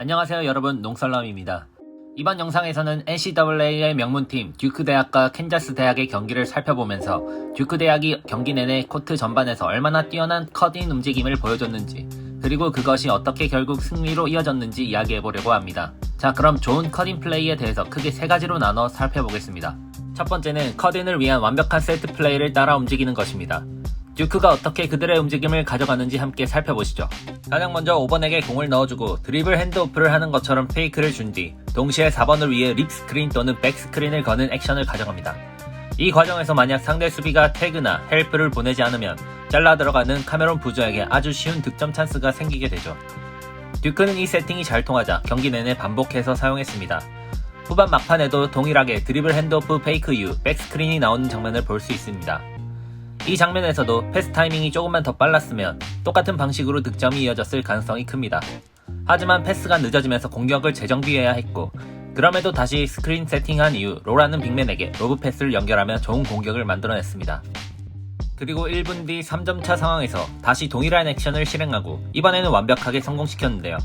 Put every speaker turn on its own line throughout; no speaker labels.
안녕하세요 여러분, 농설람입니다. 이번 영상에서는 NCAA의 명문팀 듀크 대학과 캔자스 대학의 경기를 살펴보면서 듀크 대학이 경기 내내 코트 전반에서 얼마나 뛰어난 컷인 움직임을 보여줬는지, 그리고 그것이 어떻게 결국 승리로 이어졌는지 이야기해보려고 합니다. 자, 그럼 좋은 컷인 플레이에 대해서 크게 세 가지로 나눠 살펴보겠습니다. 첫 번째는 컷인을 위한 완벽한 세트 플레이를 따라 움직이는 것입니다. 듀크가 어떻게 그들의 움직임을 가져가는지 함께 살펴보시죠. 가장 먼저 5번에게 공을 넣어주고 드리블 핸드오프를 하는 것처럼 페이크를 준 뒤 동시에 4번을 위해 립 스크린 또는 백 스크린을 거는 액션을 가져갑니다. 이 과정에서 만약 상대 수비가 태그나 헬프를 보내지 않으면 잘라 들어가는 카메론 부저에게 아주 쉬운 득점 찬스가 생기게 되죠. 듀크는 이 세팅이 잘 통하자 경기 내내 반복해서 사용했습니다. 후반 막판에도 동일하게 드리블 핸드오프 페이크 이후 백 스크린이 나오는 장면을 볼 수 있습니다. 이 장면에서도 패스 타이밍이 조금만 더 빨랐으면 똑같은 방식으로 득점이 이어졌을 가능성이 큽니다. 하지만 패스가 늦어지면서 공격을 재정비해야 했고, 그럼에도 다시 스크린 세팅한 이후 로라는 빅맨에게 로브 패스를 연결하며 좋은 공격을 만들어냈습니다. 그리고 1분 뒤 3점차 상황에서 다시 동일한 액션을 실행하고 이번에는 완벽하게 성공시켰는데요.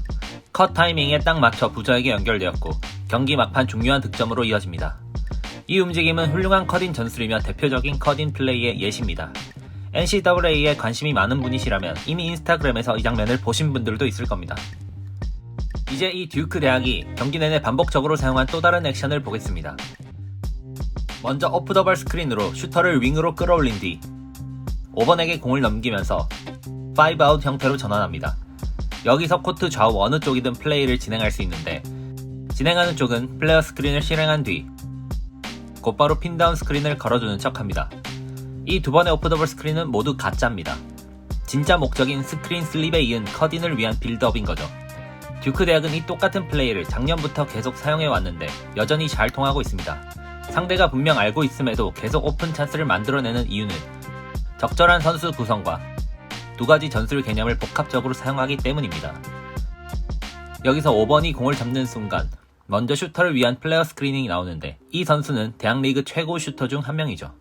컷 타이밍에 딱 맞춰 부저에게 연결되었고 경기 막판 중요한 득점으로 이어집니다. 이 움직임은 훌륭한 컷인 전술이며 대표적인 컷인 플레이의 예시입니다. NCAA에 관심이 많은 분이시라면 이미 인스타그램에서 이 장면을 보신 분들도 있을 겁니다. 이제 이 듀크 대학이 경기 내내 반복적으로 사용한 또 다른 액션을 보겠습니다. 먼저 오프 더 볼 스크린으로 슈터를 윙으로 끌어올린 뒤 5번에게 공을 넘기면서 5아웃 형태로 전환합니다. 여기서 코트 좌우 어느 쪽이든 플레이를 진행할 수 있는데, 진행하는 쪽은 플레어 스크린을 실행한 뒤 곧바로 핀다운 스크린을 걸어주는 척합니다. 이 두 번의 오프 더 볼 스크린은 모두 가짜입니다. 진짜 목적인 스크린 슬립에 이은 컷인을 위한 빌드업인 거죠. 듀크 대학은 이 똑같은 플레이를 작년부터 계속 사용해왔는데 여전히 잘 통하고 있습니다. 상대가 분명 알고 있음에도 계속 오픈 찬스를 만들어내는 이유는 적절한 선수 구성과 두 가지 전술 개념을 복합적으로 사용하기 때문입니다. 여기서 5번이 공을 잡는 순간 먼저 슈터를 위한 플레어 스크리닝이 나오는데, 이 선수는 대학 리그 최고 슈터 중 한 명이죠.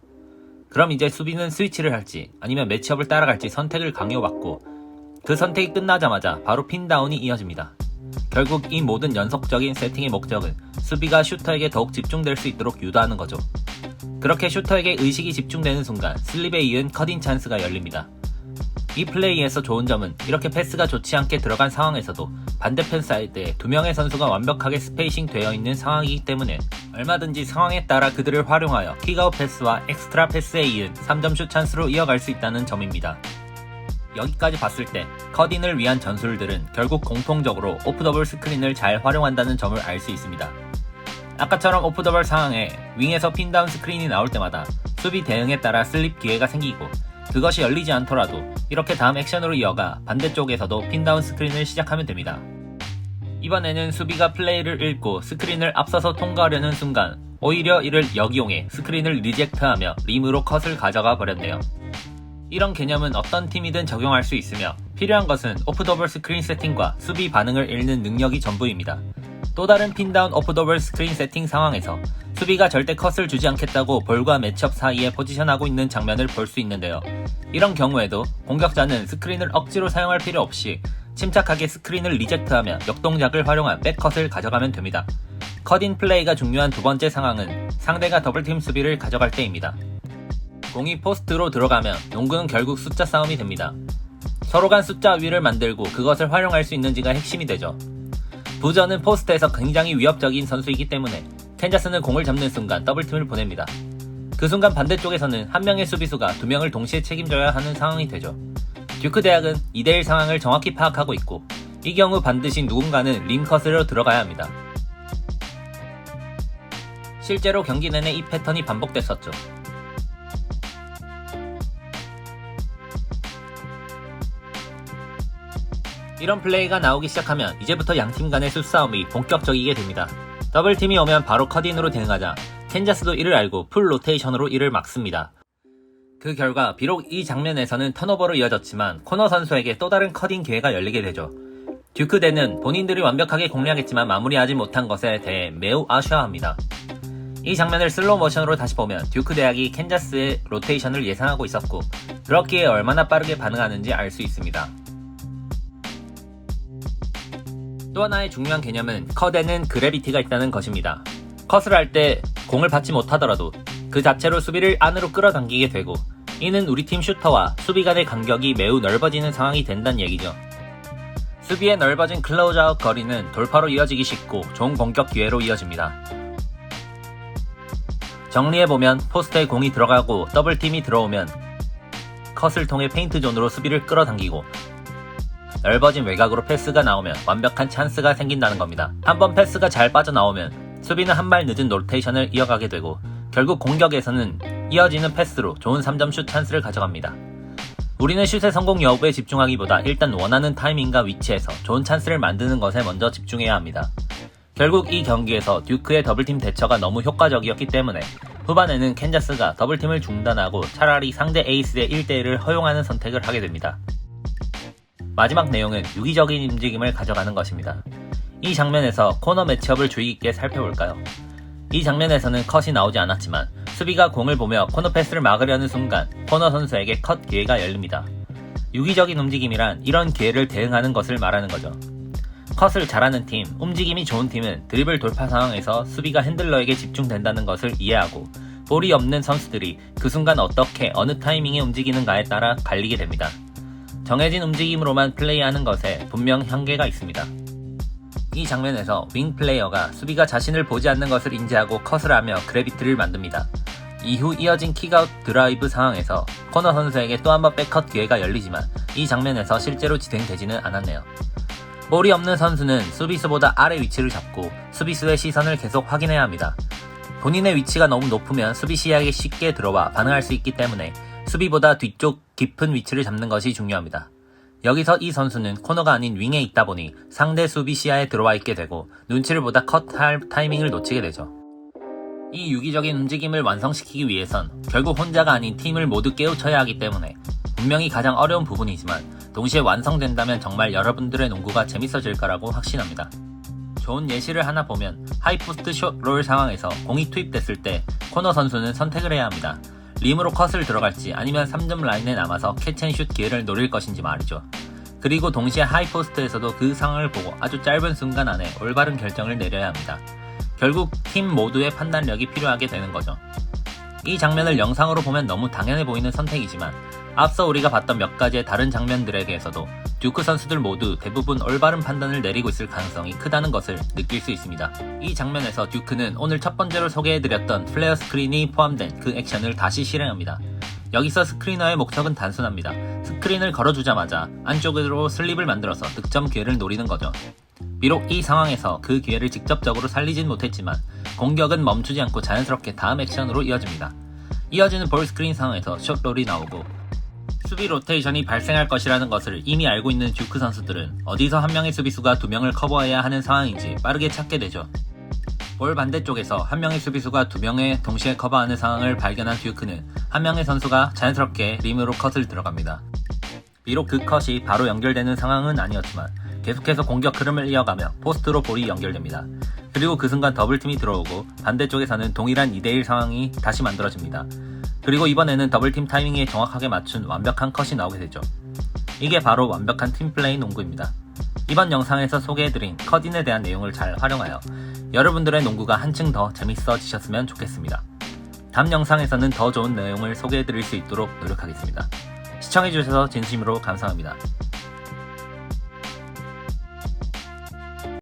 그럼 이제 수비는 스위치를 할지 아니면 매치업을 따라갈지 선택을 강요받고, 그 선택이 끝나자마자 바로 핀다운이 이어집니다. 결국 이 모든 연속적인 세팅의 목적은 수비가 슈터에게 더욱 집중될 수 있도록 유도하는 거죠. 그렇게 슈터에게 의식이 집중되는 순간 슬립에 이은 컷인 찬스가 열립니다. 이 플레이에서 좋은 점은 이렇게 패스가 좋지 않게 들어간 상황에서도 반대편 사이드에 두 명의 선수가 완벽하게 스페이싱 되어 있는 상황이기 때문에 얼마든지 상황에 따라 그들을 활용하여 킥아웃 패스와 엑스트라 패스에 이은 3점 슛 찬스로 이어갈 수 있다는 점입니다. 여기까지 봤을 때 컷인을 위한 전술들은 결국 공통적으로 오프 더 볼 스크린을 잘 활용한다는 점을 알 수 있습니다. 아까처럼 오프 더 볼 상황에 윙에서 핀다운 스크린이 나올 때마다 수비 대응에 따라 슬립 기회가 생기고, 그것이 열리지 않더라도 이렇게 다음 액션으로 이어가 반대쪽에서도 핀다운 스크린을 시작하면 됩니다. 이번에는 수비가 플레이를 읽고 스크린을 앞서서 통과하려는 순간 오히려 이를 역이용해 스크린을 리젝트하며 림으로 컷을 가져가 버렸네요. 이런 개념은 어떤 팀이든 적용할 수 있으며, 필요한 것은 오프 더 볼 스크린 세팅과 수비 반응을 읽는 능력이 전부입니다. 또 다른 핀다운 오프 더 볼 스크린 세팅 상황에서 수비가 절대 컷을 주지 않겠다고 볼과 매치업 사이에 포지션하고 있는 장면을 볼 수 있는데요. 이런 경우에도 공격자는 스크린을 억지로 사용할 필요 없이 침착하게 스크린을 리젝트하며 역동작을 활용한 백컷을 가져가면 됩니다. 컷인 플레이가 중요한 두 번째 상황은 상대가 더블팀 수비를 가져갈 때입니다. 공이 포스트로 들어가면 농구는 결국 숫자 싸움이 됩니다. 서로 간 숫자 위를 만들고 그것을 활용할 수 있는지가 핵심이 되죠. 부저는 포스트에서 굉장히 위협적인 선수이기 때문에 캔자스는 공을 잡는 순간 더블팀을 보냅니다. 그 순간 반대쪽에서는 한 명의 수비수가 두 명을 동시에 책임져야 하는 상황이 되죠. 듀크 대학은 2대1 상황을 정확히 파악하고 있고, 이 경우 반드시 누군가는 림컷으로 들어가야 합니다. 실제로 경기 내내 이 패턴이 반복됐었죠. 이런 플레이가 나오기 시작하면 이제부터 양팀 간의 수싸움이 본격적이게 됩니다. 더블팀이 오면 바로 컷인으로 대응하자 캔자스도 이를 알고 풀 로테이션으로 이를 막습니다. 그 결과 비록 이 장면에서는 턴오버로 이어졌지만 코너 선수에게 또 다른 컷인 기회가 열리게 되죠. 듀크 대는 본인들이 완벽하게 공략했지만 마무리하지 못한 것에 대해 매우 아쉬워합니다. 이 장면을 슬로우 모션으로 다시 보면 듀크 대학이 캔자스의 로테이션을 예상하고 있었고, 그렇기에 얼마나 빠르게 반응하는지 알 수 있습니다. 또 하나의 중요한 개념은 컷에는 그래비티가 있다는 것입니다. 컷을 할 때 공을 받지 못하더라도 그 자체로 수비를 안으로 끌어당기게 되고, 이는 우리 팀 슈터와 수비 간의 간격이 매우 넓어지는 상황이 된다는 얘기죠. 수비의 넓어진 클로즈아웃 거리는 돌파로 이어지기 쉽고 좋은 공격 기회로 이어집니다. 정리해보면 포스트에 공이 들어가고 더블팀이 들어오면 컷을 통해 페인트 존으로 수비를 끌어당기고, 넓어진 외곽으로 패스가 나오면 완벽한 찬스가 생긴다는 겁니다. 한번 패스가 잘 빠져나오면 수비는 한 발 늦은 로테이션을 이어가게 되고, 결국 공격에서는 이어지는 패스로 좋은 3점 슛 찬스를 가져갑니다. 우리는 슛의 성공 여부에 집중하기보다 일단 원하는 타이밍과 위치에서 좋은 찬스를 만드는 것에 먼저 집중해야 합니다. 결국 이 경기에서 듀크의 더블팀 대처가 너무 효과적이었기 때문에 후반에는 캔자스가 더블팀을 중단하고 차라리 상대 에이스의 1대1을 허용하는 선택을 하게 됩니다. 마지막 내용은 유기적인 움직임을 가져가는 것입니다. 이 장면에서 코너 매치업을 주의 깊게 살펴볼까요? 이 장면에서는 컷이 나오지 않았지만 수비가 공을 보며 코너 패스를 막으려는 순간 코너 선수에게 컷 기회가 열립니다. 유기적인 움직임이란 이런 기회를 대응하는 것을 말하는 거죠. 컷을 잘하는 팀, 움직임이 좋은 팀은 드리블 돌파 상황에서 수비가 핸들러에게 집중된다는 것을 이해하고, 볼이 없는 선수들이 그 순간 어떻게 어느 타이밍에 움직이는가에 따라 갈리게 됩니다. 정해진 움직임으로만 플레이하는 것에 분명 한계가 있습니다. 이 장면에서 윙 플레이어가 수비가 자신을 보지 않는 것을 인지하고 컷을 하며 그래비티를 만듭니다. 이후 이어진 킥아웃 드라이브 상황에서 코너 선수에게 또 한 번 백컷 기회가 열리지만 이 장면에서 실제로 진행되지는 않았네요. 볼이 없는 선수는 수비수보다 아래 위치를 잡고 수비수의 시선을 계속 확인해야 합니다. 본인의 위치가 너무 높으면 수비 시야에 쉽게 들어와 반응할 수 있기 때문에 수비보다 뒤쪽 깊은 위치를 잡는 것이 중요합니다. 여기서 이 선수는 코너가 아닌 윙에 있다 보니 상대 수비 시야에 들어와 있게 되고 눈치를 보다 컷할 타이밍을 놓치게 되죠. 이 유기적인 움직임을 완성시키기 위해선 결국 혼자가 아닌 팀을 모두 깨우쳐야 하기 때문에 분명히 가장 어려운 부분이지만 동시에 완성된다면 정말 여러분들의 농구가 재밌어질 거라고 확신합니다. 좋은 예시를 하나 보면 하이포스트 숏롤 상황에서 공이 투입됐을 때 코너 선수는 선택을 해야 합니다. 림으로 컷을 들어갈지 아니면 3점 라인에 남아서 캐치앤슛 기회를 노릴 것인지 말이죠. 그리고 동시에 하이포스트에서도 그 상황을 보고 아주 짧은 순간 안에 올바른 결정을 내려야 합니다. 결국 팀 모두의 판단력이 필요하게 되는 거죠. 이 장면을 영상으로 보면 너무 당연해 보이는 선택이지만 앞서 우리가 봤던 몇 가지의 다른 장면들에게서도 듀크 선수들 모두 대부분 올바른 판단을 내리고 있을 가능성이 크다는 것을 느낄 수 있습니다. 이 장면에서 듀크는 오늘 첫 번째로 소개해드렸던 플레어 스크린이 포함된 그 액션을 다시 실행합니다. 여기서 스크리너의 목적은 단순합니다. 스크린을 걸어주자마자 안쪽으로 슬립을 만들어서 득점 기회를 노리는 거죠. 비록 이 상황에서 그 기회를 직접적으로 살리진 못했지만 공격은 멈추지 않고 자연스럽게 다음 액션으로 이어집니다. 이어지는 볼 스크린 상황에서 숏롤이 나오고 수비 로테이션이 발생할 것이라는 것을 이미 알고 있는 듀크 선수들은 어디서 한 명의 수비수가 두 명을 커버해야 하는 상황인지 빠르게 찾게 되죠. 볼 반대쪽에서 한 명의 수비수가 두 명의 동시에 커버하는 상황을 발견한 듀크는 한 명의 선수가 자연스럽게 림으로 컷을 들어갑니다. 비록 그 컷이 바로 연결되는 상황은 아니었지만 계속해서 공격 흐름을 이어가며 포스트로 볼이 연결됩니다. 그리고 그 순간 더블팀이 들어오고 반대쪽에서는 동일한 2대1 상황이 다시 만들어집니다. 그리고 이번에는 더블팀 타이밍에 정확하게 맞춘 완벽한 컷이 나오게 되죠. 이게 바로 완벽한 팀플레이 농구입니다. 이번 영상에서 소개해드린 컷인에 대한 내용을 잘 활용하여 여러분들의 농구가 한층 더 재밌어지셨으면 좋겠습니다. 다음 영상에서는 더 좋은 내용을 소개해드릴 수 있도록 노력하겠습니다. 시청해주셔서 진심으로 감사합니다.